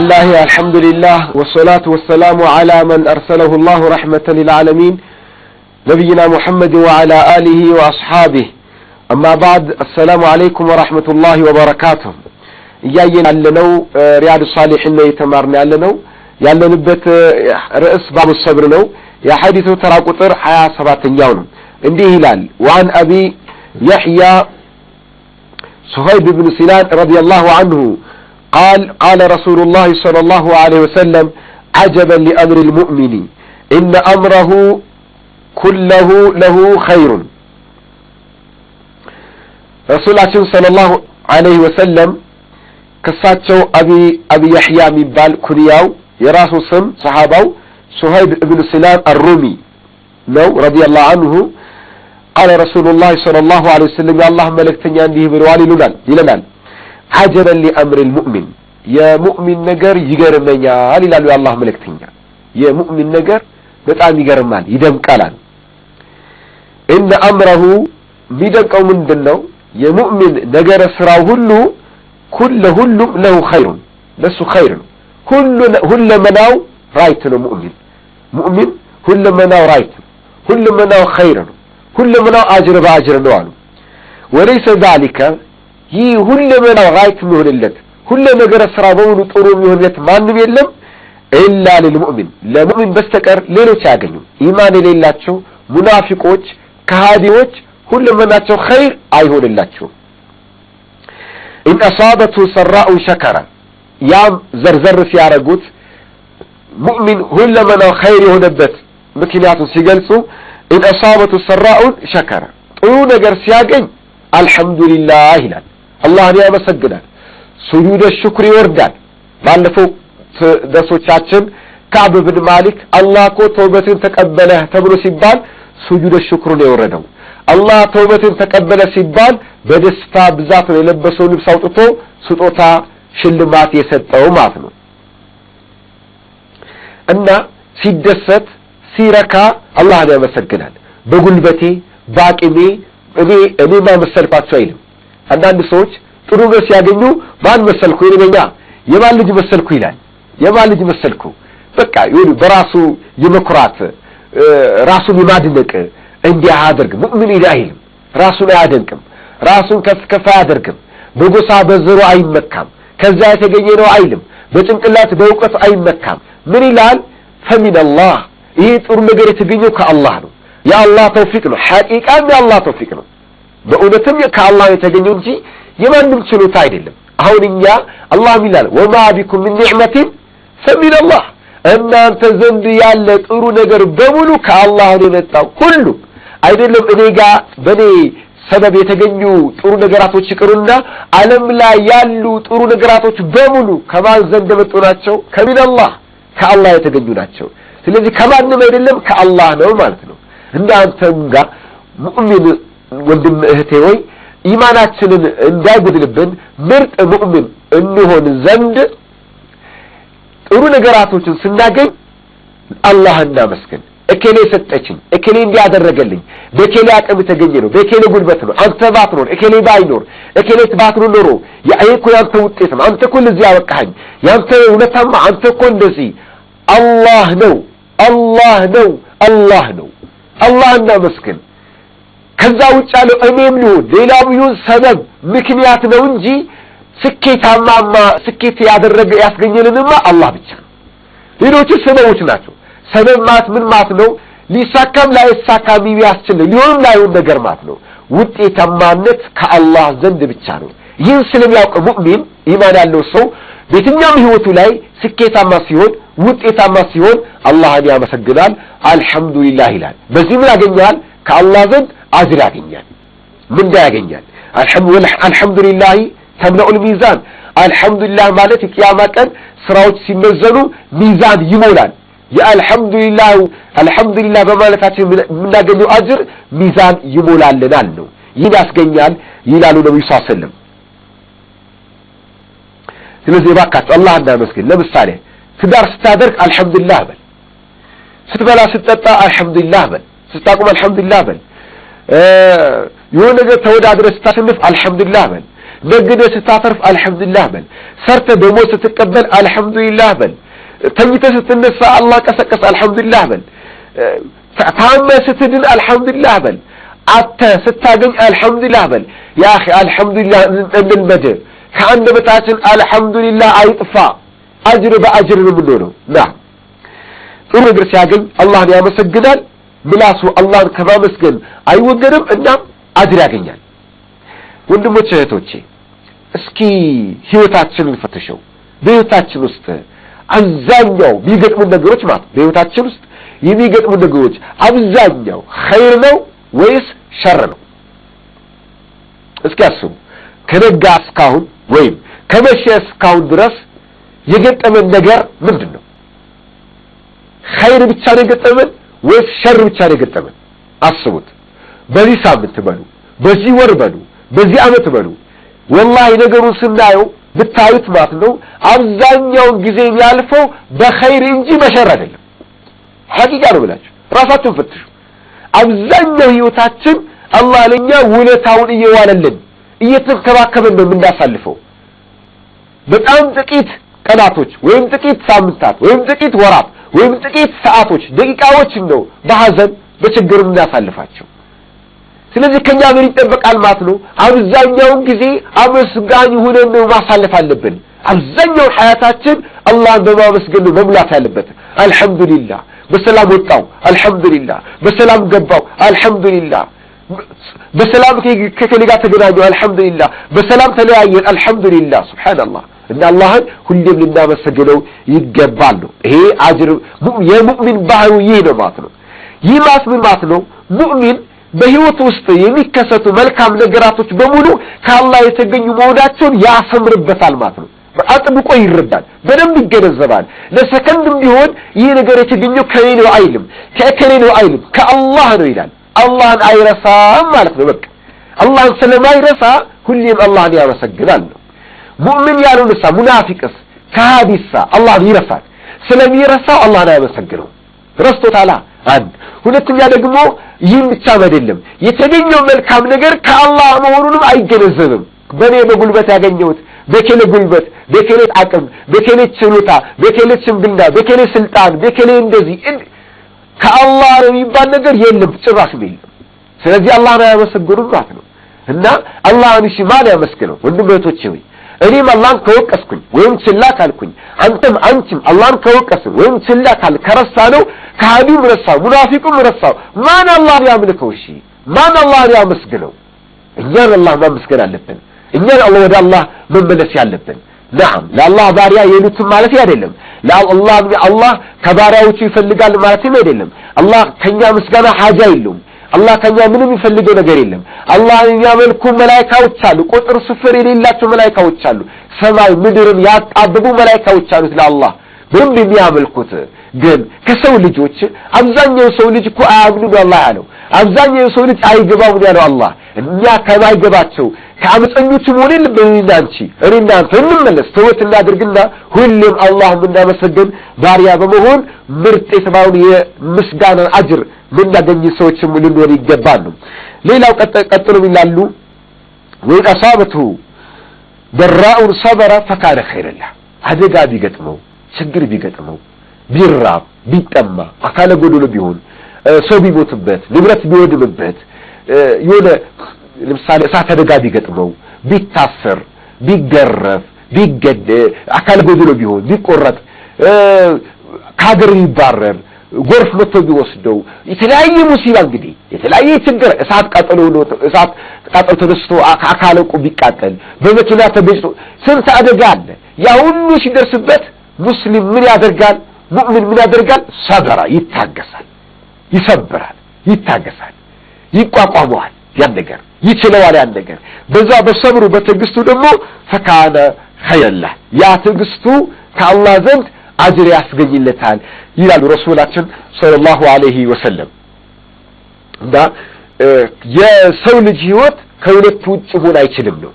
الله الحمد لله والصلاة والسلام على من أرسله الله رحمة للعالمين نبينا محمد وعلى آله وأصحابه أما بعد السلام عليكم ورحمة الله وبركاته ياين علنو رياض الصالحين يتمارنا علنو ያለንበት ርዕስ ባቡ الصبر ነው የሐዲሱ ተራ ቁጥር 27ኛው ነው እንዲህ ይላል وعن أبي يحيى صهيب بن سنان رضي الله عنه قال رسول الله صلى الله عليه وسلم عجبا لأمر المؤمن إن أمره كله له خير رسول الله صلى الله عليه وسلم كساتشو أبي يحيى مبال كنياو يراسو سم صحاباو صهيب بن سنان الرومي نو رضي الله عنه قال رسول الله صلى الله عليه وسلم يا الله ملكتني عنده بروالي لنال عجبا لأمر المؤمن يا مؤمن نجر يجرمنيا لالو يا الله ملكتني يا مؤمن نجر بتاع يجرمان يدم كلام إن أمره ميدك أو من دنو يا مؤمن نجر سراو كله له خير لسه خير كل مناو رايت مؤمن كل مناو رايت كل مناو خير كل مناو أجر بأجر نوعه وليس ذلك هي كل مناو رايت مهللت كل نجر سرابون وطروم مهللت ما نبيلم إلا للمؤمن لا مؤمن بستكر ليلو تاجنو إيمان ليلاتشو منافقوش كهاديوش كل مناتشو خير أيهون اللاتشو إن أصابته سراء شكرا يام زرزر سيارجوت مؤمن كل مناو خير يهونبت مكنيات سيجلسو إن أصابته سراء شكرا طول نجر سياجن الحمد لله هلال الله نعم سجدا سجود الشكر وردان بالفوق دسوتشاتشن كعب بن مالك الله كو توبتين تقبله تبرو سيبال سجود الشكر يوردو الله توبتين تقبله سيبال بدستا بذات يلبسو لبس አውጥቶ ስጦታ ሽልማት የሰጠው ማለት ነው እና ሲደሰት ሲረካ አላህን ያመሰግናል በጉልበቴ ባቂሜ እኔ ማመሰልኳቸው አይልም አንዳንድ ሰዎች ጥሩ ነገር ሲያገኙ ማን መሰልኩ ይለኛ የማን ልጅ መሰልኩ ይላል የማን ልጅ መሰልኩ በቃ ይሁን በራሱ የመኩራት ራሱን የማድነቅ እንዲህ አድርግ ሙእሚን አይልም ራሱን አያደንቅም ራሱን ከፍ አያደርግም በጎሳ በዘሩ አይመካም ከዛ የተገኘ ነው አይልም በጭንቅላት በእውቀት አይመካም ምን ይላል ፈሚን አላህ ይሄ ጥሩ ነገር የተገኘው ከአላህ ነው የአላህ ተውፊቅ ነው ሐቂቃም የአላህ ተውፊቅ ነው በእውነትም ከአላህ የተገኘው እንጂ የማንም ችሎታ አይደለም አሁን እኛ አላህ ይላል ወማ ቢኩም ምን ኒዕመቲን ፈሚን አላህ እናንተ ዘንድ ያለ ጥሩ ነገር በሙሉ ከአላህ ነው የመጣው ሁሉ አይደለም እኔ ጋር በኔ ሰበብ የተገኙ ጥሩ ነገራቶች ይቀሩና ዓለም ላይ ያሉ ጥሩ ነገራቶች በሙሉ ከማን ዘንድ መጡ ናቸው ከሚን አላህ ከአላህ የተገኙ ናቸው ስለዚህ ከማንም አይደለም ከአላህ ነው ማለት ነው እንዳንተም ጋር ሙእሚን ወንድም እህቴ ወይ ኢማናችንን እንዳይጎድልብን ምርጥ ሙእሚን እንሆን ዘንድ ጥሩ ነገራቶችን ስናገኝ አላህን እናመስግን እከሌ ሰጠችኝ እከሌ እንዲያደረገልኝ በከሌ አቅም ተገኘ ነው በከሌ ጉልበት ነው አንተ ባትኖር እከሌ ባይኖር እከሌ ባትኖር ኖሮ ያይኮ ያንተ ውጤት ነው አንተ እኮ ለዚህ ያበቃኸኝ ያንተ እውነታማ አንተ እኮ እንደዚህ አላህ ነው አላህን እናመስግን ከዛ ውጭ ያለው እኔም ነው ሌላው ይሁን ሰበብ ምክንያት ነው እንጂ ስኬት ያስገኘልንማ አላህ ብቻ ነው ሌሎች ሰበቦች ናቸው ሰበብ ማለት ምን ማለት ነው ሊሳካም ላይሳካም የሚያስችል ሊሆንም ላይሆን ነገር ማለት ነው ውጤታማነት ከአላህ ዘንድ ብቻ ነው ይህን ስለሚያውቅ ሙእሚን ኢማን ያለው ሰው በየትኛውም ህይወቱ ላይ ስኬታማ ሲሆን ውጤታማ ሲሆን አላህን ያመሰግናል አልহামዱሊላህ ይላል በዚህ ምን ያገኛል ከአላህ ዘንድ አጅር ያገኛል ምን ያገኛል አልহামዱሊላህ ተምለኡል ሚዛን አልহামዱሊላህ ማለት የቂያማ ቀን ስራዎች ሲመዘኑ ሚዛን ይሞላል አልহামዱሊላህ በማለታችን የምናገኘው አጅር ሚዛን ይሞላልናል ነው ይህን ያስገኛል ይላሉ ነብዩ ሰለላሁ ዐለይሂ ወሰለም ስለዚህ ባካችሁ አላህ እናመስግን ለምሳሌ ትዳር ስታደርግ አልহামዱሊላህ በል ስትበላ ስትጠጣ አልহামዱሊላህ በል ስታቆም አልহামዱሊላህ በል የሆነ ነገር ተወዳድረህ ስታሸንፍ አልহামዱሊላህ በል نجدة ستعرف الحمد لله بل صرت دموع ستتقبل الحمد لله بل تنجت ستنسى الله كسكس الحمد لله بل تعمى ستدن الحمد لله بل عطى ستاقن الحمد لله بل يا أخي الحمد لله من المدر كأن بتاعتن الحمد لله أيطفى أجر بأجر منه نعم ثم يدرس ياقن الله يا مسجدال بلاسو الله كما مسجد أي وقرم إنام أجر ياقن يعني ወንድሞቼ እህቶቼ እስኪ ህይወታችንን ፈትሸው በህይወታችን ውስጥ አብዛኛው የሚገጥሙ ነገሮች ማለት በህይወታችን ውስጥ የሚገጥሙ ነገሮች አብዛኛው ኸይር ነው ወይስ ሸር ነው እስኪ አስቡ ከነጋ እስካሁን ወይም ከመሸ እስካሁን ድረስ የገጠመን ነገር ምንድነው ኸይር ብቻ ነው የገጠመን ወይስ ሸር ብቻ ነው የገጠመን አስቡት በዚህ ሳምንት በሉ በዚህ ወር በሉ በዚህ አመት በሉ ወላሂ ነገሩን ስናየው ብታዩት ማለት ነው አብዛኛው ጊዜ የሚያልፈው በኸይር እንጂ በሸር አይደለም ሐቂቃ ነው ብላችሁ ራሳችሁን ፈትሹ አብዛኛው ህይወታችን አላህ ለኛ ውለታውን እየዋለልን እየተከባከበን ነው የምናሳልፈው በጣም ጥቂት ቀናቶች ወይም ጥቂት ሳምንታት ወይም ጥቂት ወራት ወይም ጥቂት ሰዓቶች ደቂቃዎች ነው በሐዘን በችግር እናሳልፋቸው ስለዚህ ከኛ ምን ይጠበቃል ማለት ነው አብዛኛው ጊዜ አመስጋኝ ሆነን ነው ማሳለፍ አለብን አብዛኛው ሐያታችን አላህን በማመስገን ነው መሙላት ያለበት አልহামዱሊላህ በሰላም ወጣው አልহামዱሊላህ በሰላም ገባው አልহামዱሊላህ በሰላም ከከሊጋ ተገናኘው አልহামዱሊላህ በሰላም ተለያየን አልহামዱሊላህ ሱብሃንአላህ እና አላህን ሁሌም ልናመሰግነው ይገባል ነው ይሄ አጅር የሙእሚን ባህሩ ይሄ ነው ማለት ነው ይህ ማለት ነው ሙእሚን በህይወት ውስጥ የሚከሰቱ መልካም ነገራቶች በሙሉ ከአላህ የተገኙ መሆናቸውን ያሰምርበታል ማለት ነው አጥብቆ ይረዳል በደንብ ይገነዘባል ለሰከንድም ቢሆን ይህ ነገር የተገኘው ከኔ ነው አይልም ከከኔ ነው አይልም ከአላህ ነው ይላል አላህን አይረሳም ማለት ነው በቃ አላህን ስለማይረሳ ሁሌም አላህን ያመሰግናል ነው ሙእሚን ያልሆነሳ ሙናፊቅስ ከሃዲሳ አላህን ይረሳል ስለሚረሳው አላህን አያመሰግነው ረስቶታል አንድ ሁለተኛ ደግሞ ይህም ብቻ አይደለም የተገኘው መልካም ነገር ከአላህ መሆኑንም አይገነዘብም በኔ በጉልበት ያገኘሁት በከለ ጉልበት በከለ አቅም በከለ ችሎታ በከለ ሽምግልና በከለ ስልጣን በከለ እንደዚህ ከአላህ የሚባል ነገር የለም ጭራሽ የለም ስለዚህ አላህን ያመሰግኑት ማለት ነው እና አላህን እሺ ማን ያመስግነው ወንድሞቼ ሆይ እኔም አላህን ከወቀስኩኝ ወይም ችላ ካልኩኝ አንተም አላህን ከወቀስን ወይም ችላ ካል ከረሳነው ከሃዲም ረሳው ሙናፊቁም ረሳው ማን አላህ ያምልከው እሺ ማን አላህ ያመስግነው እኛን አላህ ማመስገን አለብን እኛን ወደ አላህ መመለስ ያለብን نعم ለአላህ ባሪያ የሉትም ማለት አይደለም ለአላህ ከባሪያዎቹ ይፈልጋል ማለት አይደለም አላህ ከኛ ምስጋና ሐጃ የለውም አላህ ከኛ ምንም ይፈልገው ነገር የለም አላህን የሚያመልኩ መላእክቶች አሉ ቁጥር ስፍር የሌላቸው መላእክቶች አሉ ሰማይ ምድርን ያጣበቡ መላእክቶች አሉ ለአላህ በደንብ የሚያመልኩት ግን ከሰው ልጆች አብዛኛው ሰው ልጅ እኮ አያምንም አላህ ያለው አብዛኛው ሰው ልጅ አይገባው ያለው አላህ እኛ ከማይገባቸው ከአመፀኞች ሞዴል በእናንቺ እኔና አንተ እንመለስ ተወት እናድርግና ሁሌም አላህን እናመሰግን ባሪያ በመሆን ምርጥ የተባለው የምስጋና አጅር ምናገኝ ሰዎች ልንሆን ይገባል ሌላው ቀጥሎ ይላሉ ወይን አሳበቱ በራኡን ሰበረ ፈካነ ኸይረላ አደጋ ቢገጥመው ችግር ቢገጥመው ቢራብ ቢጠማ አካለ ጎዶሎ ቢሆን ሰው ቢሞትበት ንብረት ቢወድምበት የሆነ ለምሳሌ እሳት አደጋ ቢገጥመው ቢታሰር ቢገረፍ ቢገደ አካለ ጎዶሎ ቢሆን ቢቆረጥ ከሀገር ቢባረር ጎርፍ መጥቶ ቢወስደው የተለያየ ሙሲባ እንግዲህ የተለያየ ችግር እሳት ቃጠሎ ተነስቶ አካለቁ ቢቃጠል በመኪና ተበጅቶ ስንት አደጋ አለ ያ ሁሉ ሲደርስበት ሙስሊም ምን ያደርጋል ሙእሚን ምን ያደርጋል ሰበራ ይታገሳል ይሰብራል ይታገሳል ይቋቋመዋል ያን ነገር ይችላል ያን ነገር በዛ በሰብሩ በትግስቱ ደግሞ ፈካነ ኸይረላ ያ ትግስቱ ከአላህ ዘንድ አጅር ያስገኝለታል ይላሉ ረሱላችን ሰለላሁ ዐለይሂ ወሰለም እና የሰው ልጅ ህይወት ከሁለት ውጭ ሆነ አይችልም ነው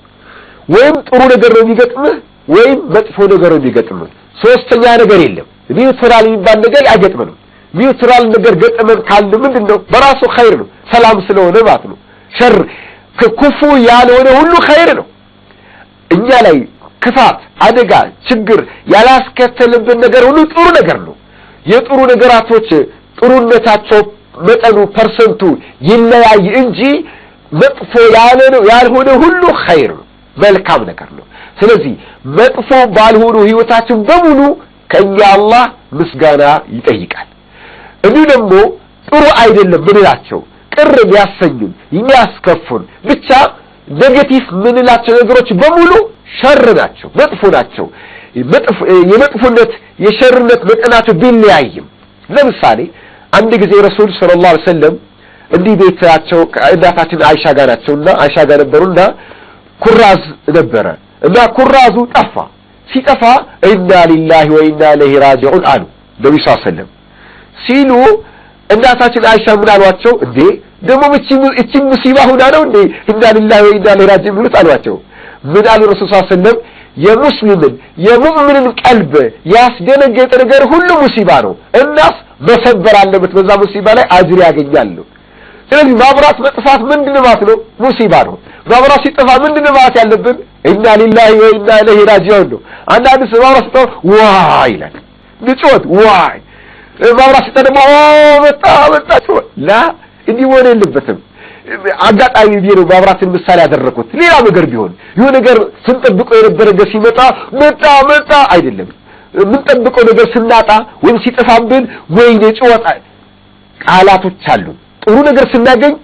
ወይም ጥሩ ነገር ነው የሚገጥምህ ወይም መጥፎ ነገር ነው የሚገጥምህ ሶስተኛ ነገር የለም ኒውትራል የሚባል ነገር አይገጥምም ኒውትራል ነገር ገጠመን ካለ ምንድነው በራሱ ኸይር ነው ሰላም ስለሆነ ማለት ነው ሸር ከኩፉ ያልሆነ ሁሉ ኸይር ነው እኛ ላይ ክፋት አደጋ ችግር ያላስከተለብን ነገር ሁሉ ጥሩ ነገር ነው የጥሩ ነገራቶች ጥሩነታቸው መጠኑ ፐርሰንቱ ይለያይ እንጂ መጥፎ ያልሆነ ሁሉ ኸይር መልካም ነገር ነው ስለዚህ መጥፎ ባልሆኑ ህይወታችን በሙሉ ከኛ አላህ ምስጋና ይጠይቃል እንዲሁ ደግሞ ጥሩ አይደለም ምንላቸው ቅር ያሰኙን የሚያስከፉን ብቻ ኔጌቲቭ ምንላቸው ነገሮች በሙሉ ሸር ናቸው መጥፎ ናቸው የመጥፎነት የሸርነት መጠናቸው ቢለያይም ለምሳሌ አንድ ጊዜ ረሱል ሰለላሁ ዐለይሂ ወሰለም እንዲህ ቤታቸው ከእናታችን አይሻ ጋር ናቸውና አይሻ ጋር ነበሩና ኩራዝ ነበረ እና ኩራዙ ጠፋ ሲጠፋ ኢና ሊላሂ ወኢና ኢለይሂ ራጂዑን አሉ ነብዩ ሰለላሁ ዐለይሂ ወሰለም ሲሉ እናታችን አይሻ ምን አሏቸው እንዴ ደግሞ እቺ ሙሲባ ሆና ነው እንዴ ኢና ሊላሂ ወኢና ኢለይሂ ራጂዑን ብለው አሏቸው ምን አሉ ረሱል ሰለላሁ ዐለይሂ ወሰለም የሙስሊምን የሙእሚንን ቀልብ ያስደነገጠ ነገር ሁሉ ሙሲባ ነው እናስ መሰበር አለበት በዛ ሙሲባ ላይ አጅር ያገኛሉ ስለዚህ ማብራት መጥፋት ምንድነው ማለት ነው ሙሲባ ነው ማብራት ሲጠፋ ምንድነው ማለት ያለብን ኢና ሊላሂ ወኢና ኢለይሂ ራጂዑን ነው አንዳንድ ሰው ማብራት ሲጠፋ ዋይ ይላል ንጮት ዋይ ማብራት ሲጠፋ ደግሞ መጣ ላ እንዲህ ሆነ የለበትም አጋጣሚ ቢሮ ማብራትን ምሳሌ ያደረኩት ሌላ ነገር ቢሆን ይሁን ነገር ስንጠብቀው የነበረ ነገር ሲመጣ መጣ አይደለም ምን ጠብቀው ነገር ስናጣ ወይም ሲጠፋብን ወይኔ ጨዋታ ቃላቶች አሉ ጥሩ ነገር ስናገኝ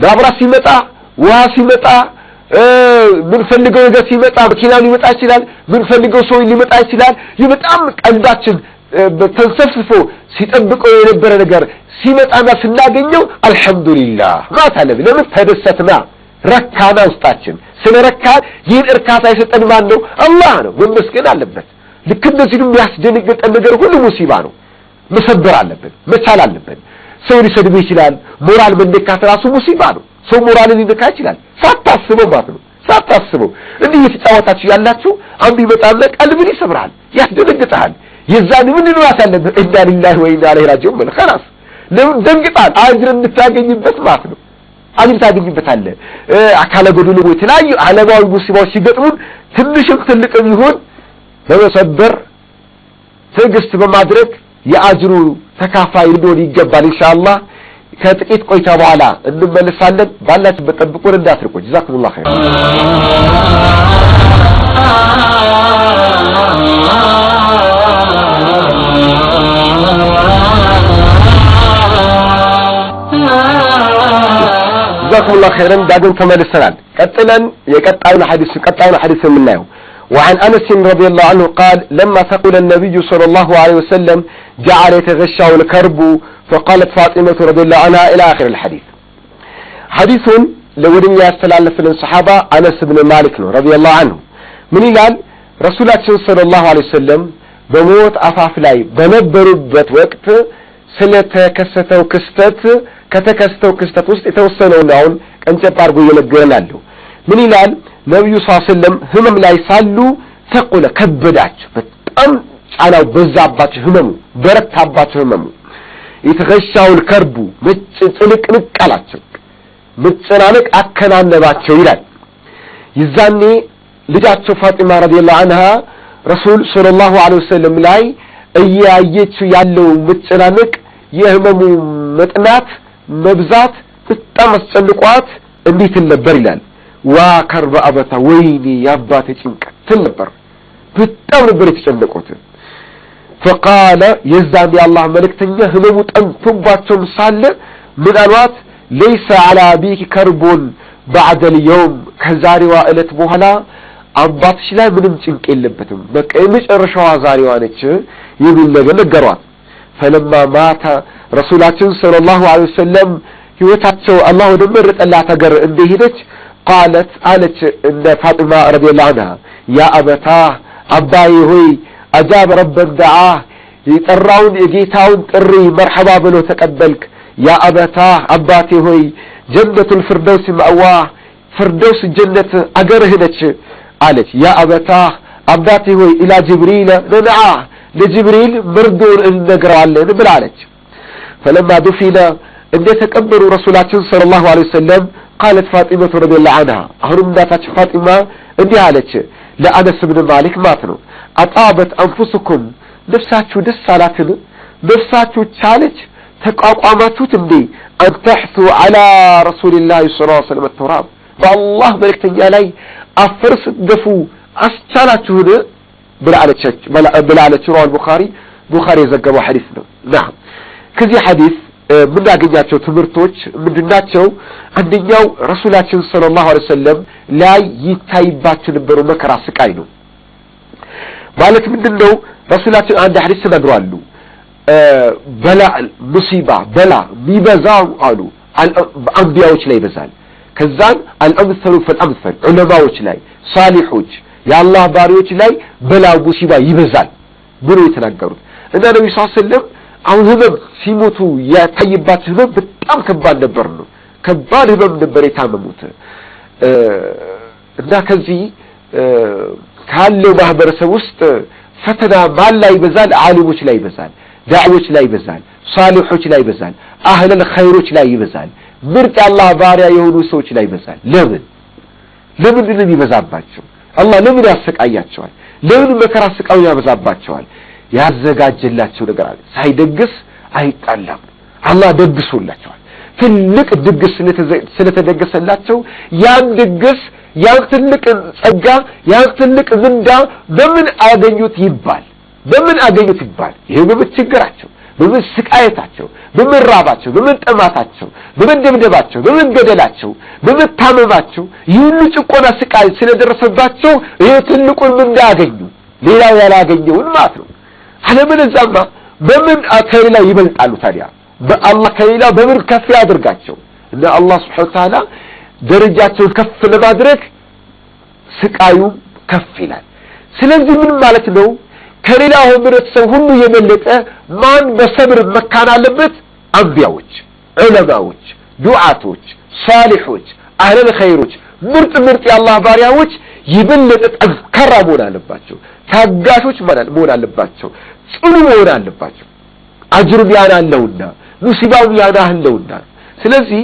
ማብራት ሲመጣ ውሃ ሲመጣ ምን ፈልገው ነገር ሲመጣ መኪናው ሊመጣ ይችላል ምን ፈልገው ሰው ሊመጣ ይችላል ይመጣም ቀልባችን ተንሰፍስፎ ሲጠብቀው የነበረ ነገር ሲመጣና ስናገኘው አልহামዱሊላህ ማለት ለምን ተደሰትና ረካና ውስጣችን ስለረካ ይህን እርካታ የሰጠን ማን ነው አላህ ነው መመስገን አለበት ልክ እንደዚህ የሚያስደነግጠን ነገር ሁሉ ሙሲባ ነው መሰበር አለበት መቻል አለበት ሰው ሊሰድብ ይችላል ሞራል መነካት ራሱ ሙሲባ ነው ሰው ሞራልን ሊነካ ይችላል ሳታስበው ማለት ነው ሳታስበው እንዲህ እየተጫወታችሁ ያላችሁ አንዱ ይመጣና ቀልብን ይሰብራል ያስደነግጣል የዛን ምን ነው ያሳለበት ኢና ሊላሂ ወኢና ኢለይሂ ራጂዑን ምን خلاص ለምን ደንግጣል አጅር እንድታገኝበት ማለት ነው አጅር ታገኝበታለህ አካለ ጎደሎ ወይ ተለያዩ ዓለማዊ ሙሲባዎች ሲገጥሙን ትንሽም ትልቅም ይሁን በመሰበር ትዕግስት በማድረግ የአጅሩ ተካፋይ እንድንሆን ይገባል ኢንሻአላህ ከጥቂት ቆይታ በኋላ እንመለሳለን ባላችሁበት ጠብቁን እንዳትርቁ ጀዛኩሙላህ ኸይር ጀዛኩሙላህ ኸይረን ዳግም ተመልሰናል ቀጥለን የቀጣዩን ሐዲስ የምናየው وعن أنس رضي الله عنه قال لما ثقل النبي صلى الله عليه وسلم جعل يتغشاه الكرب فقالت فاطمة رضي الله عنها إلى آخر الحديث حديث لودن يستلالف للصحابة أنس بن مالك رضي الله عنه من قال رسول الله صلى الله عليه وسلم بموت أفاف لاي بنبربت وقت ስለተከሰተው ክስተት ከተከሰተው ክስተት ውስጥ የተወሰነውን አሁን ቀንጨብ አድርጎ ይነግረናል ምን ይላል ነብዩ ሰለላሁ ዐለይሂ ወሰለም ህመም ላይ ሳሉ ተቆለ ከበዳቸው በጣም ጫናው በዛባቸው ህመሙ በረታባቸው ህመሙ የተገሻው ከርቡ ምጭልቅልቅ አላቸው ምጭናነቅ አከናነባቸው ይላል ይዛኔ ልጃቸው ፋጢማ ረዲየላሁ ዐንሃ ረሱል ሰለላሁ ዐለይሂ ወሰለም ላይ እያየችው ያለው ምጭናነቅ የህመሙ መጥናት መብዛት በጣም አስጨንቋት እንዴት ነበር ይላል وكرب أبتا ويني يابات ጭንቀት ነበር በጣም ነበር የተጨነቁት فقال يزداد الله ملكتኛ ህመሙ ጠንቶባቸው ሳለ ምን አሏት ليس على أبيك كرب بعد اليوم ከዛሬዋ እለት በኋላ አባትሽ ላይ ምንም ጭንቅ የለበትም በቃ የመጨረሻዋ ዛሬዋ ነች ይብል ነገሯት فلما مات رسولاتنا صلى الله عليه وسلم ህይወታቸው አላህ ወደ መረጠላት ሀገር እንደሄደች قالت قالت ان فاطمة رضي الله عنها يا أبتاه أباي هوي أجاب رب الدعاء يطرون يجيتاون ጥሪ مرحبا ብሎ ተቀበልክ يا أبتاه أباتي هوي جنة الفردوس مأواه فردوس الجنة أجره ነች قالت يا أبتاه أباتي هوي إلى جبريل ننعاه لجبريل مردون النقرالين بلالج فلما دفن ان يتكبروا رسولاتنا صلى الله عليه وسلم قالت فاطمة رضي الله عنها أهرم داتش فاطمة اندي قالت ለአነስ ብን ማሊክ ማለት ነው አጣበት አንፉስኩም ነፍሳችሁ ደስ አላትን ነፍሳችሁ ቻለች ተቋቋማችሁት እንዴ አንተህቱ على رسول الله صلى الله عليه وسلم التراب والله መልእክተኛ ላይ አፍርስ ደፉ አስቻላችሁን ብላለች رواه البخاري የዘገበው ሐዲስ ነው نعم ከዚህ ሐዲስ ምን ያገኛቸው ትምህርቶች ምንድናቸው አንደኛው ረሱላችን ሰለላሁ ዐለይሂ ወሰለም ላይ ይታይባቸው ነበር መከራ ስቃይ ነው ማለት ምንድነው ረሱላችን አንድ ሐዲስ ተናግረዋል በላ ሙሲባ በላ ሚበዛው አሉ አንቢያዎች ላይ ይበዛል ከዛን አልአምሰሉ ፈልአምሰል ዑለማዎች ላይ ሳሊሖች የአላህ ባሪዎች ላይ በላ ሙሲባ ይበዛል ብሎ የተናገሩት እና ነብዩ ሰለላሁ ዐለይሂ ወሰለም አሁን ህመም ሲሞቱ ያታይባቸው ህመም በጣም ከባድ ነበር ነው ከባድ ህመም ነበር የታመሙት እና ከዚህ ካለው ማህበረሰብ ውስጥ ፈተና ማን ላይ ይበዛል ዓሊሞች ላይ ይበዛል ዳዕዎች ላይ ይበዛል ሳሊሖች ላይ ይበዛል አህለል ኸይሮች ላይ ይበዛል ምርጥ አላህ ባሪያ የሆኑ ሰዎች ላይ ይበዛል ለምን ነው ይበዛባቸው አላህ ለምን ያሰቃያቸዋል ለምን መከራ ስቃዩ ያበዛባቸዋል ያዘጋጀላቸው ነገር አለ ሳይደግስ አይጣላም አላህ ደግሶላቸዋል ትልቅ ድግስ ስለተደገሰላቸው ያን ድግስ ያን ትልቅ ጸጋ ያን ትልቅ ምንዳ በምን አገኙት ይባል ይሄ በችግራቸው በምን ስቃየታቸው በምን ራባቸው በምን ጠማታቸው በምን ደብደባቸው በምን ገደላቸው በምን ታመማቸው ይሁሉ ጭቆና ስቃይ ስለደረሰባቸው ይሄ ትልቁን ምንዳ አገኙ ሌላው ያላገኘውን ማለት ነው አለበለዚያማ በምን ከሌላ ይበልጣሉ ታዲያ በአላህ ከሌላ በምን ከፍ ያድርጋቸው እና አላህ Subhanahu Wa Ta'ala ደረጃቸውን ከፍ ለማድረግ ስቃዩ ከፍ ይላል ስለዚህ ምን ማለት ነው ከሌላው ህብረተሰብ ሁሉ የበለጠ ማን በሰብር መካን አለበት አንቢያዎች ዑለማዎች ዱዓቶች ሳሊሖች አህለል ኸይሮች ምርጥ የአላህ ባሪያዎች ይበለጠ ጠንካራ መሆን አለባቸው ታጋሾች መሆን አለባቸው ጽኑ መሆን አለባቸው አጅሩን ያናለውና ሙሲባው ያናለውና ስለዚህ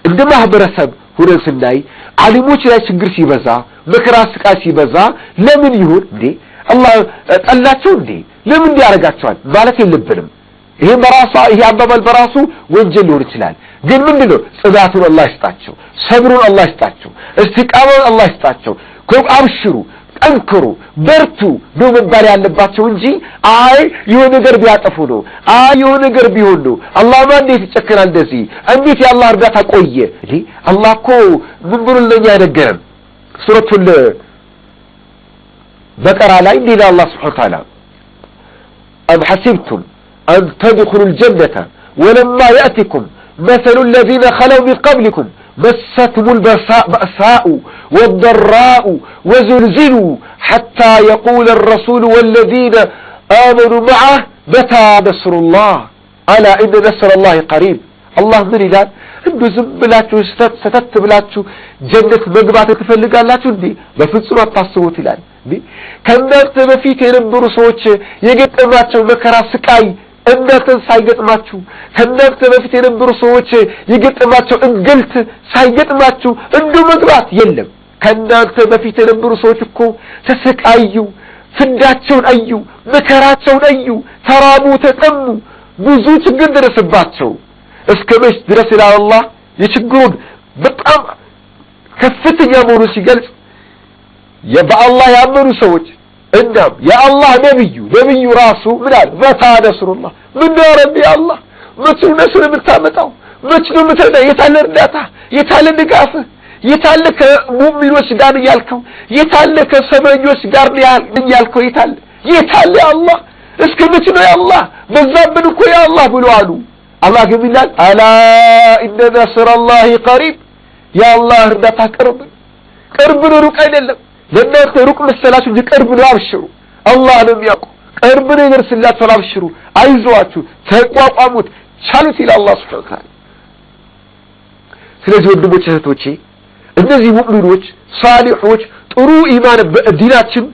እንደ ማህበረሰብ ሁሉ ስናይ ዓሊሞች ላይ ችግር ሲበዛ መከራ ስቃይ ሲበዛ ለምን ይሁን እንዴ አላህ ጠላቸው እንዴ ለምን ያረጋቸዋል ማለት የለብንም ይሄ አባባል በራሱ ወንጀል ሊሆን ይችላል ግን ምንድነው ጽዳቱን አላህ ይስጣቸው ሰብሩን አላህ ይስጣቸው እስቲቃማውን አላህ ይስጣቸው አብሽሩ ጠንክሩ በርቱ ነው መባል ያለባቸው እንጂ የሆነ ነገር ቢያጠፉ ነው የሆነ ነገር ቢሆን ነው አላህ ማን ይተጨከራል እንደዚህ እንዴት ያላህ እርዳታ ቆየ እንዴ አላህ እኮ ምን ብሎ ለኛ ነገረን ሱረቱል በቀራ ላይ እንዲህ አላህ Subhanahu Wa Ta'ala أم حسبتم أن تدخلوا الجنة ولما يأتكم مثل الذين خلوا من قبلكم مستهم البأساء والضراء وزلزلوا حتى يقول الرسول والذين آمنوا معه متى نصر الله ألا إن نصر الله قريب الله من إلان إنه زمبلاتو ستتبلاتو جنة مقبعة تفلقالاتو دي بفنسوا التصوت إلان ከእናንተ በፊት የነበሩ ሰዎች የገጠማቸው መከራ ስቃይ እናንተን ሳይገጥማችሁ ከእናንተ በፊት የነበሩ ሰዎች የገጠማቸው እንግልት ሳይገጥማችሁ እንዲሁ መግባት የለም ከእናንተ በፊት የነበሩ ሰዎች እኮ ተሰቃዩ ፍዳቸውን አዩ መከራቸውን አዩ ተራቡ ተጠሙ ብዙ ችግር ደረሰባቸው እስከ መች ድረስ ይላል አላህ የችግሩን በጣም ከፍተኛ መሆኑ ሲገልጽ የበአላህ ያመኑ ሰዎች እናም የአላህ ነብዩ ራሱ ምን አለ መታ ነስሩላህ ምን ረቢ አላህ መቼ ነስሩ የምታመጣው መቼ ነው የምትረዳ የታለ እርዳታ የታለ ድጋፍ የታለ ከሙእሚኖች ጋር ያልከው የታለ ከሰበኞች ጋር ያልከው የታለ አላህ እስከ መቼ ነው ያላህ በዛብን እኮ ያላህ ብሎ አሉ አላህ ግን ይላል አላ ኢነ ነስሩላህ ቀሪብ ያላህ እርዳታ ቅርብ ነው ሩቅ አይደለም ለእናንተ ሩቅ መሰላችሁ ቅርብ ነው አብሽሩ አላህ ነው የሚያውቀው ቅርብ ነው ይደርስላችሁ አብሽሩ አይዟችሁ ተቋቋሙት ቻሉት ይላል አላህ Subhanahu Wa Ta'ala ስለዚህ ወንድሞች እህቶቼ እነዚህ ሙእሚኖች ሳሊሖች ጥሩ ኢማን በዲናችን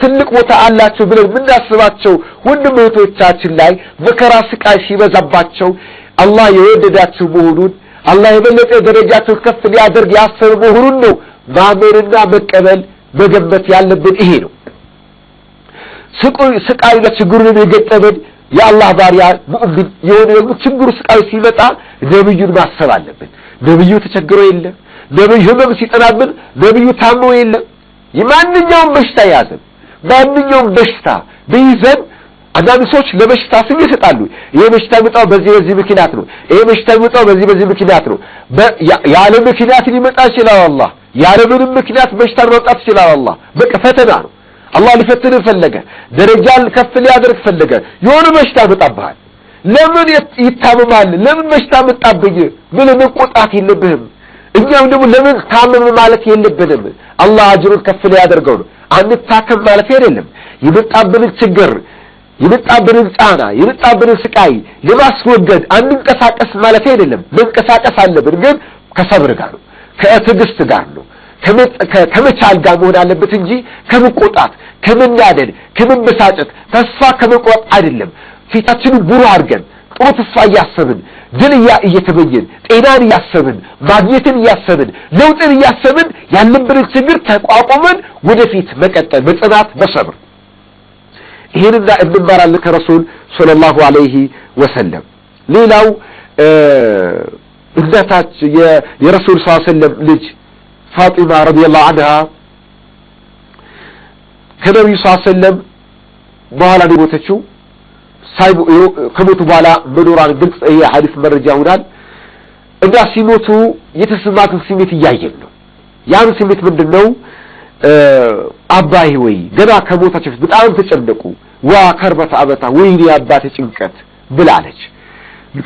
ትልቅ ቦታ አላቸው ብለን ምናስባቸው ወንድም እህቶቻችን ላይ መከራ ስቃይ ሲበዛባቸው አላህ የወደዳቸው መሆኑን አላህ የበለጠ ደረጃቸው ከፍ ሊያደርግ ያሰበ መሆኑን ነው ማመንና መቀበል መገመት ያለብን ይሄ ነው። ስቃይና ችግሩን የገጠመን የአላህ ባሪያ ሙእሚን የሆነ ደግሞ ችግሩ ስቃይ ሲመጣ ነብዩን ማሰብ አለብን። ነብዩ ተቸግሮ የለም፣ ነብዩ ህመም ሲጠናብን ነብዩ ታሞ የለም። የማንኛውም በሽታ ያዘን ማንኛውም በሽታ ቢይዘን አንዳንድ ሰዎች ለበሽታ ስም ይሰጣሉ። ይሄ በሽታ የሚመጣው በዚህ ምክንያት ነው፣ ይሄ በሽታ የሚመጣው በዚህ ምክንያት ነው። ያለ ምክንያት ሊመጣ ይችላል አላህ፣ ያለ ምንም ምክንያት በሽታ ማምጣት ይችላል አላህ። በቃ ፈተና ነው። አላህ ሊፈትንህ ፈለገ፣ ደረጃን ከፍ ሊያደርግ ፈለገ። የሆነ በሽታ መጣብሃል። ለምን ይታመማል? ለምን በሽታ መጣብኝ ብለህ መቆጣት የለብህም። እኛም ደግሞ ለምን ታመም ማለት የለብንም። አላህ አጅሩን ከፍ ሊያደርገው ነው። አንታከም ማለት አይደለም። የመጣብንን ችግር፣ የመጣብንን ጫና፣ የመጣብንን ስቃይ ለማስወገድ አንንቀሳቀስ ማለት አይደለም። መንቀሳቀስ አለብን፣ ግን ከሰብር ጋር ነው፣ ከትዕግስት ጋር ነው፣ ከመቻል ጋር መሆን አለበት እንጂ ከመቆጣት፣ ከመናደድ፣ ከመበሳጨት፣ ተስፋ ከመቁረጥ አይደለም። ፊታችንን ብሩህ አድርገን ጥሩ ተስፋ እያሰብን ድል እየተመኘን ጤናን እያሰብን ማግኘትን እያሰብን ለውጥን እያሰብን ያለብንን ችግር ተቋቁመን ወደፊት መቀጠል በጽናት በሰብር ይሄንና እንማራለን ከረሱል ሰለላሁ ዐለይሂ ወሰለም። ሌላው እናታች የረሱል ሰለላሁ ዐለይሂ ወሰለም ልጅ ፋጢማ ረዲየላሁ ዐንሃ ከነብዩ ሰለላሁ ዐለይሂ ወሰለም በኋላ ሞተችው። ከሞቱ በኋላ መኖሯን ግልጽ የሐዲስ መረጃ ሆናል። እና ሲሞቱ የተሰማትን ስሜት እያየን ነው። ያን ስሜት ምንድነው? አባይ ወይ ገና ከሞታቸው በጣም ተጨነቁ። ዋ ከርበተ አበታ ወይኔ አባቴ ጭንቀት ብላለች።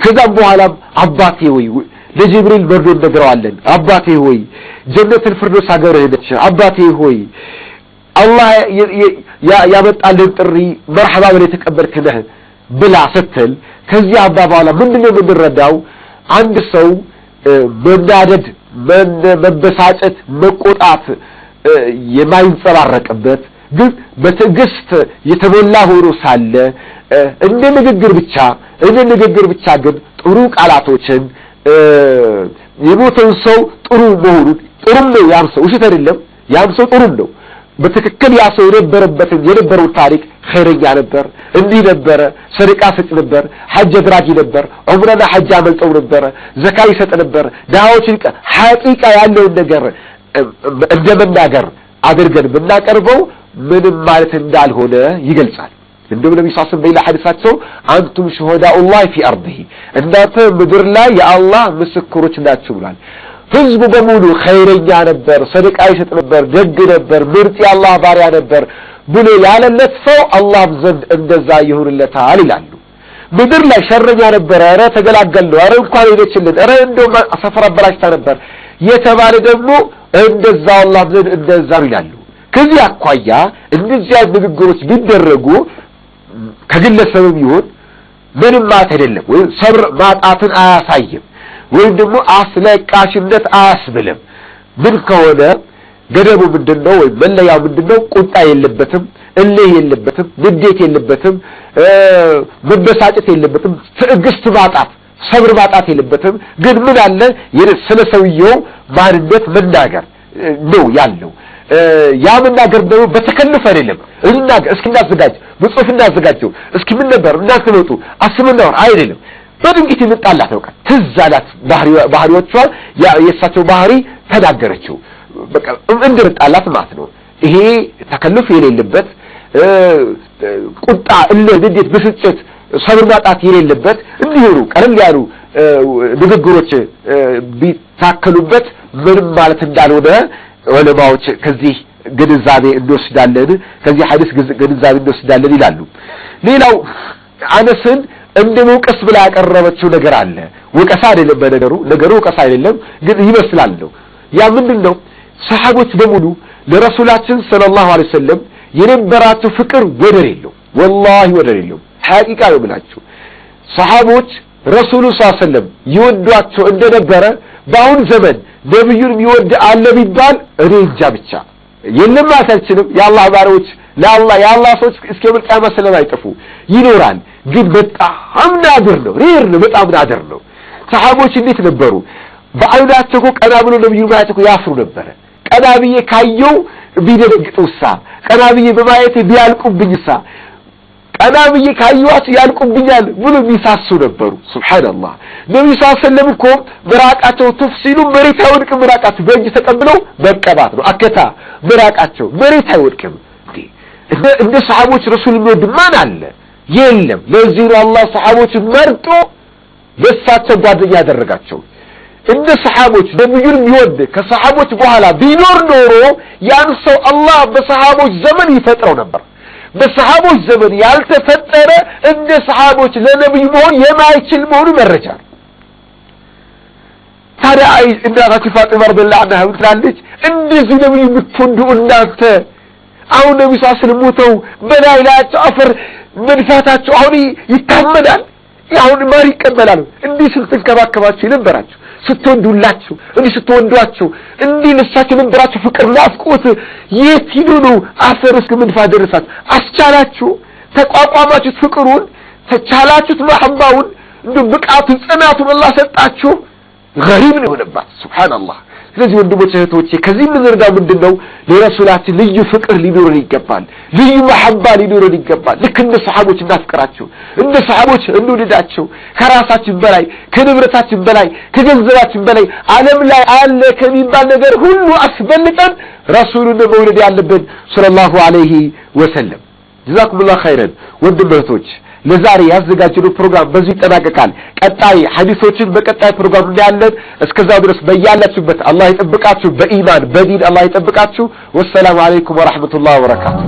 ከዛም በኋላም አባቴ ወይ ለጅብሪል በርዶ እንደገረዋለን። አባቴ ሆይ ጀነቱል ፊርደውስ አገርህ ነች። አባቴ ሆይ አላህ ያመጣልን ጥሪ መርሐባ ብለህ የተቀበልክ ነህ ብላ ስትል ከዚህ አባባላ ምንድነው የምንረዳው? አንድ ሰው መናደድ፣ መበሳጨት፣ መቆጣት የማይንጸባረቅበት ግን በትዕግስት የተሞላ ሆኖ ሳለ እንደ ንግግር ብቻ ግን ጥሩ ቃላቶችን የሞተው ሰው ጥሩ መሆኑን ጥሩም ነው ያም ሰው ውሸት አይደለም። ያም ሰው ጥሩ ነው በትክክል ያ ሰው የነበረው ታሪክ ኸይረኛ ነበር፣ እንዲህ ነበረ፣ ሰደቃ ሰጭ ነበር፣ ሐጅ አድራጊ ነበር፣ ዑምራና ሐጅ አመልጠው ነበር፣ ዘካ ይሰጥ ነበር። ዳዎችን ሐቂቃ ያለውን ነገር እንደመናገር አድርገን ብናቀርበው ምንም ማለት እንዳልሆነ ይገልጻል። እንደውም ነብዩ ሰለላሁ ዐለይሂ ወሰለም በሌላ ሐዲሳቸው አንቱም ሹሃዳኡላህ ፊ አርዲሂ እናንተ ምድር ላይ የአላህ ምስክሮች ናችሁ ብሏል። ህዝቡ በሙሉ ኸይረኛ ነበር፣ ሰደቃ ይሰጥ ነበር፣ ደግ ነበር፣ ምርጥ የአላህ ባሪያ ነበር ብሎ ያለለት ሰው አላህ ዘንድ እንደዛ ይሁንለታል ይላሉ። ምድር ላይ ሸረኛ ነበር፣ ኧረ ተገላገልነው፣ ኧረ እንኳን ሄደችልን፣ ኧረ እንደውም ሰፈር አበላሽታ ነበር የተባለ ደግሞ እንደዛ አላህ ዘንድ እንደዛ ይላሉ። ከዚህ አኳያ እንደዚህ ንግግሮች ቢደረጉ ከግለሰብም ይሁን ምንም ማለት አይደለም፣ ወይ ሰብር ማጣትን አያሳይም፣ ወይም ደግሞ አስለቃሽነት አያስብልም። ምን ከሆነ ገደቡ ምንድነው? ወይ መለያው ምንድነው? ቁጣ የለበትም፣ እልህ የለበትም፣ ንዴት የለበትም፣ መበሳጨት የለበትም፣ ትዕግስት ማጣት፣ ሰብር ማጣት የለበትም። ግን ምን አለ ስለ ሰውየው ማንነት መናገር ነው ያለው። ያ መናገር ደግሞ በተከለፈ አይደለም። እስኪ እናዘጋጅ በጽሁፍ እናዘጋጀው፣ እስኪ ምን ነበር እናንተ ወጡ አስመናው አይደለም። በድንገት ይመጣላት ነው ቃል ትዝ አላት ባህሪዎቿ የእሳቸው ባህሪ ተናገረችው። በቃ እንደመጣላት ማለት ነው። ይሄ ተከለፍ የሌለበት ቁጣ፣ እልህ፣ ንዴት፣ ብስጭት፣ ሰብር ማጣት የሌለበት እንዲሆኑ ቀለል ያሉ ንግግሮች ቢታከሉበት ምንም ማለት እንዳልሆነ ዑለማዎች ከዚህ ግንዛቤ እንወስዳለን፣ ከዚህ ሐዲስ ግንዛቤ እንወስዳለን ይላሉ። ሌላው አነስን እንደ መውቀስ ብላ ያቀረበችው ነገር አለ። ወቀሳ አይደለም፣ ነገሩ ወቀሳ አይደለም፣ ግን ይመስላል ነው። ያ ምንድነው? ሰሃቦች በሙሉ ለረሱላችን ሰለላሁ ዐለይሂ ወሰለም የነበራቸው ፍቅር ወደር የለው፣ ወላሂ ወደር የለው። ሐቂቃ ነው ብላችሁ ሰሃቦች ረሱሉ ሰለላሁ ዐለይሂ ወሰለም ይወዷቸው እንደነበረ በአሁን ዘመን ነብዩን ይወድ አለ ቢባል እኔ እንጃ ብቻ የለም አታችንም። የአላህ ባሪያዎች የአላህ ሰዎች እስከ መልቂያማ ስለማይጠፉ ይኖራል። ግን በጣም ናድር ነው፣ ሬር ነው፣ በጣም ናድር ነው። ሰሃቦች እንዴት ነበሩ? በአይናቸው ቀና ብሎ ነብዩን ማየት ያፍሩ ነበር። ቀና ብዬ ካየው ቢደነግጡሳ ቀናብዬ በማየት ቢያልቁብኝሳ ቀናብዬ ካዩዋት ያልቁብኛል ብሎ ቢሳሱ ነበሩ ሱብሃንአላህ ነብዩ ሰለላሁ እኮ ምራቃቸው ተፍሲሉ መሬት አይወድቅም ምራቃቸው በእጅ ተቀብለው መቀባት ነው አከታ ምራቃቸው መሬት አይወድቅም እንደ ሰሃቦች ረሱል የሚወድ ማን አለ የለም ለዚህ ነው አላህ ሰሃቦችን መርጦ ለሳቸው ጓደኛ ያደረጋቸው እንደ ሰሃቦች ነብዩን የሚወድ ከሰሃቦች በኋላ ቢኖር ኖሮ ያን ሰው አላህ በሰሃቦች ዘመን ይፈጥረው ነበር በሰሃቦች ዘመን ያልተፈጠረ እንደ ሰሃቦች ለነብዩ መሆን የማይችል መሆኑ መረጃ ታዲያ እናታችን ፋጢማ ረዲየላሁ ዐንሃ ትላለች እንደዚህ ነብዩ የምትወዱ እናንተ አሁን ነብዩ ሳስልሙተው በላይላቸው አፈር መንፋታቸው አሁን ይታመናል አሁን ማር ይቀበላል እንዲህ ስትንከባከባቸው ይነበራቸው ስትወዱላቸው እንዲህ ስትወዷቸው እንዲህ ለሳቸው ነበራቸው ፍቅር ናፍቆት የት ሄዱ ነው አፈር እስከ መንፋት ደረሳት አስቻላችሁ ተቋቋማችሁ ፍቅሩን ተቻላችሁት መሐባውን እንደ ብቃቱን ጽናቱን አላህ ሰጣችሁ غريب ነው የሆነባት ሱብሃንአላህ ስለዚህ ወንድሞቼ እህቶቼ ከዚህ ምንረዳው ምንድነው ለረሱላችን ልዩ ፍቅር ሊኖረን ይገባል ልዩ መሐባ ሊኖረን ይገባል ልክ እንደ ሰሃቦች እናፍቅራቸው እንደ ሰሃቦች እንውደዳቸው ከራሳችን በላይ ከንብረታችን በላይ ከገንዘባችን በላይ ዓለም ላይ አለ ከሚባል ነገር ሁሉ አስበልጠን ረሱሉን መውደድ ያለብን ሰለላሁ ዐለይሂ ወሰለም ጀዛኩሙላሁ ኸይረን ወንድሞች ለዛሬ ያዘጋጀነው ፕሮግራም በዚህ ይጠናቀቃል ቀጣይ ሐዲሶችን በቀጣይ ፕሮግራም እናያለን እስከዛው ድረስ በያላችሁበት አላህ ይጠብቃችሁ በኢማን በዲን አላህ ይጠብቃችሁ ወሰላሙ አለይኩም ወራህመቱላሂ ወበረካቱ